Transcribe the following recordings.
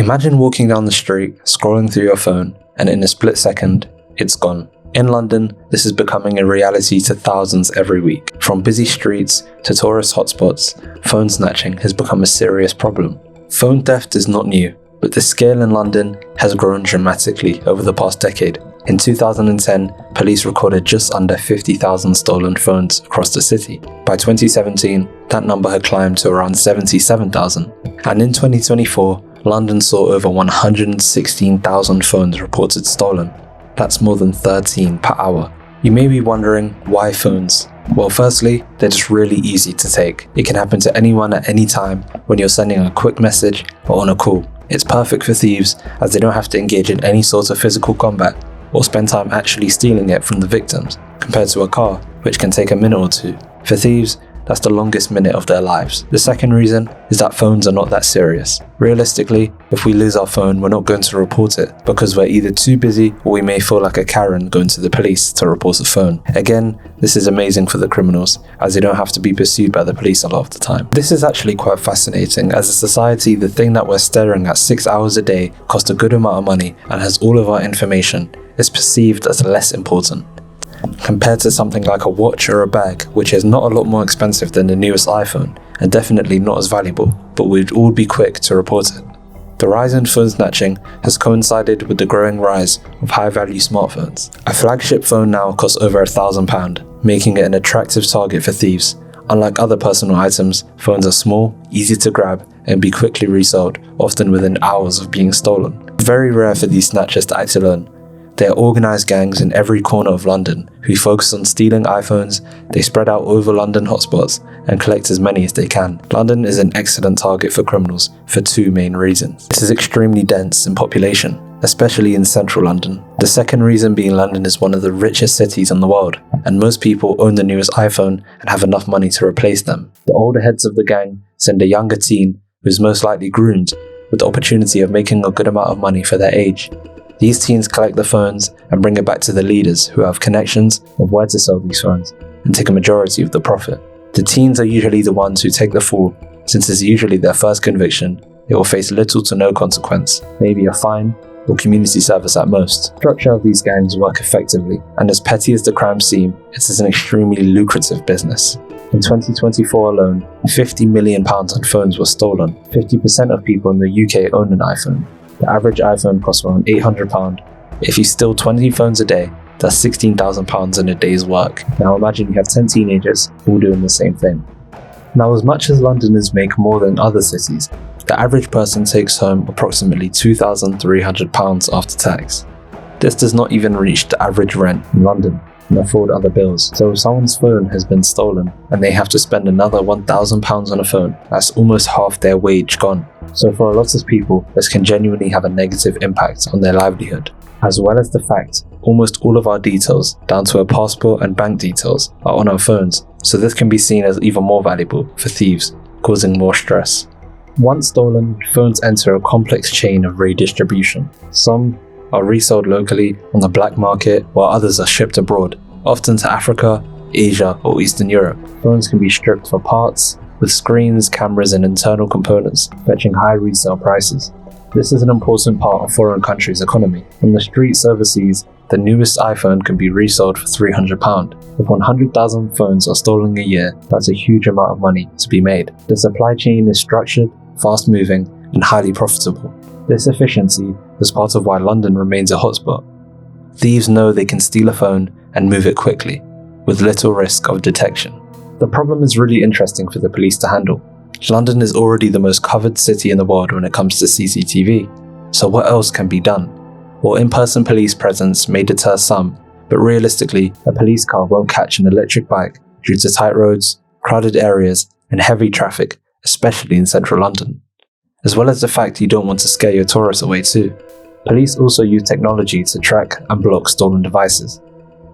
Imagine walking down the street, scrolling through your phone, and in a split second, it's gone. In London, this is becoming a reality to thousands every week. From busy streets to tourist hotspots, phone snatching has become a serious problem. Phone theft is not new, but the scale in London has grown dramatically over the past decade. In 2010, police recorded just under 50,000 stolen phones across the city. By 2017, that number had climbed to around 77,000. And in 2024, London saw over 116,000 phones reported stolen. That's more than 13 per hour. You may be wondering, why phones? Well, firstly, they're just really easy to take. It can happen to anyone at any time when you're sending a quick message or on a call. It's perfect for thieves as they don't have to engage in any sort of physical combat or spend time actually stealing it from the victims, compared to a car, which can take a minute or two. For thieves, that's the longest minute of their lives. The second reason is that phones are not that serious. Realistically, if we lose our phone, we're not going to report it because we're either too busy or we may feel like a Karen going to the police to report a phone. Again, this is amazing for the criminals as they don't have to be pursued by the police a lot of the time. This is actually quite fascinating. As a society, the thing that we're staring at 6 hours a day costs a good amount of money and has all of our information is perceived as less important, compared to something like a watch or a bag, which is not a lot more expensive than the newest iPhone and definitely not as valuable, but we'd all be quick to report it. The rise in phone snatching has coincided with the growing rise of high-value smartphones. A flagship phone now costs over £1,000, making it an attractive target for thieves. Unlike other personal items, phones are small, easy to grab, and be quickly resold, often within hours of being stolen. It's very rare for these snatchers to act alone. There are organised gangs in every corner of London who focus on stealing iPhones. They spread out over London hotspots and collect as many as they can. London is an excellent target for criminals for two main reasons. This is extremely dense in population, especially in central London. The second reason being London is one of the richest cities in the world, and most people own the newest iPhone and have enough money to replace them. The older heads of the gang send a younger teen who is most likely groomed with the opportunity of making a good amount of money for their age. These teens collect the phones and bring it back to the leaders who have connections of where to sell these phones and take a majority of the profit. The teens are usually the ones who take the fall, since it's usually their first conviction. They will face little to no consequence, maybe a fine or community service at most. The structure of these gangs work effectively, and as petty as the crimes seem, it is an extremely lucrative business. In 2024 alone, £50 million on phones were stolen. 50% of people in the UK own an iPhone. The average iPhone costs around £800. If you steal 20 phones a day, that's £16,000 in a day's work. Now imagine you have 10 teenagers all doing the same thing. Now, as much as Londoners make more than other cities, the average person takes home approximately £2,300 after tax. This does not even reach the average rent in London and afford other bills. So if someone's phone has been stolen and they have to spend another £1,000 on a phone, that's almost half their wage gone. So for a lot of people, this can genuinely have a negative impact on their livelihood. As well as the fact, almost all of our details, down to our passport and bank details, are on our phones, so this can be seen as even more valuable for thieves, causing more stress. Once stolen, phones enter a complex chain of redistribution. Some are resold locally on the black market, while others are shipped abroad, often to Africa, Asia, or Eastern Europe. Phones can be stripped for parts, with screens, cameras, and internal components, fetching high resale prices. This is an important part of foreign countries' economy. On the streets overseas, the newest iPhone can be resold for £300. If 100,000 phones are stolen a year, that's a huge amount of money to be made. The supply chain is structured, fast-moving, and highly profitable. This efficiency is part of why London remains a hotspot. Thieves know they can steal a phone and move it quickly, with little risk of detection. The problem is really interesting for the police to handle. London is already the most covered city in the world when it comes to CCTV, so what else can be done? Well, in-person police presence may deter some, but realistically, a police car won't catch an electric bike due to tight roads, crowded areas, and heavy traffic, especially in central London. As well as the fact you don't want to scare your tourists away too. Police also use technology to track and block stolen devices.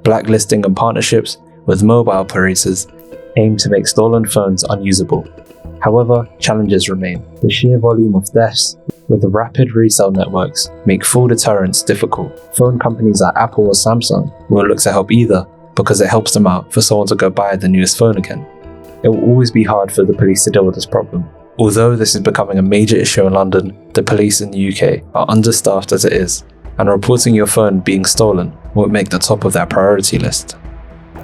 Blacklisting and partnerships with mobile operators aim to make stolen phones unusable. However, challenges remain. The sheer volume of thefts with the rapid resale networks make full deterrence difficult. Phone companies like Apple or Samsung won't look to help either because it helps them out for someone to go buy the newest phone again. It will always be hard for the police to deal with this problem, Although this is becoming a major issue in London, the police in the UK are understaffed as it is, and reporting your phone being stolen won't make the top of their priority list.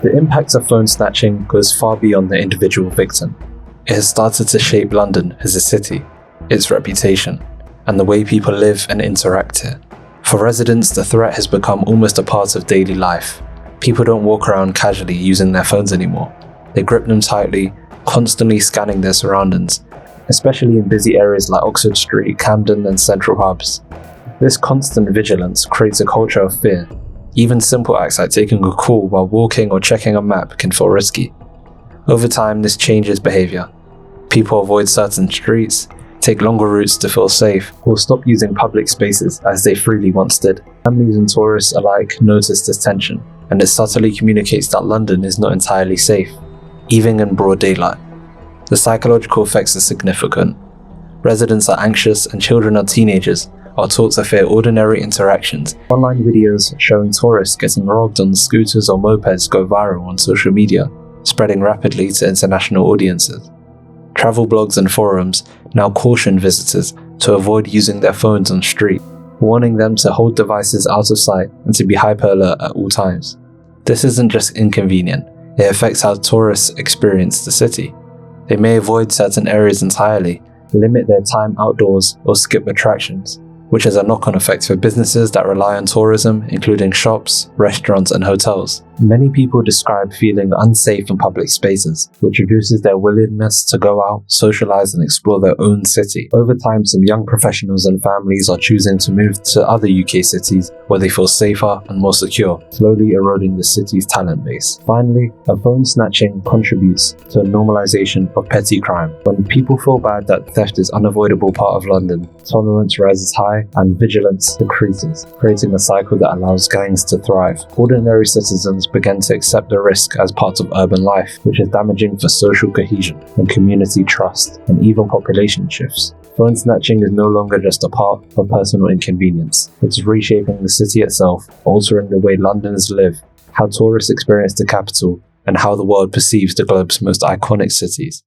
The impact of phone snatching goes far beyond the individual victim. It has started to shape London as a city, its reputation, and the way people live and interact here. For residents, the threat has become almost a part of daily life. People don't walk around casually using their phones anymore. They grip them tightly, constantly scanning their surroundings, especially in busy areas like Oxford Street, Camden, and central hubs. This constant vigilance creates a culture of fear. Even simple acts like taking a call while walking or checking a map can feel risky. Over time, this changes behavior. People avoid certain streets, take longer routes to feel safe, or stop using public spaces as they freely once did. Families and tourists alike notice this tension, and it subtly communicates that London is not entirely safe, even in broad daylight. The psychological effects are significant. Residents are anxious and children or teenagers are taught to fear ordinary interactions. Online videos showing tourists getting robbed on scooters or mopeds go viral on social media, spreading rapidly to international audiences. Travel blogs and forums now caution visitors to avoid using their phones on street, warning them to hold devices out of sight and to be hyper alert at all times. This isn't just inconvenient, it affects how tourists experience the city. They may avoid certain areas entirely, limit their time outdoors, or skip attractions, which has a knock-on effect for businesses that rely on tourism, including shops, restaurants, and hotels. Many people describe feeling unsafe in public spaces, which reduces their willingness to go out, socialize, and explore their own city. Over time, some young professionals and families are choosing to move to other UK cities where they feel safer and more secure, slowly eroding the city's talent base. Finally, a phone snatching contributes to a normalization of petty crime. When people feel bad that theft is an unavoidable part of London, tolerance rises high and vigilance decreases, creating a cycle that allows gangs to thrive. Ordinary citizens begin to accept the risk as part of urban life, which is damaging for social cohesion and community trust, and even population shifts. Phone snatching is no longer just a part of personal inconvenience. It's reshaping the city itself, altering the way Londoners live, how tourists experience the capital, and how the world perceives the globe's most iconic cities.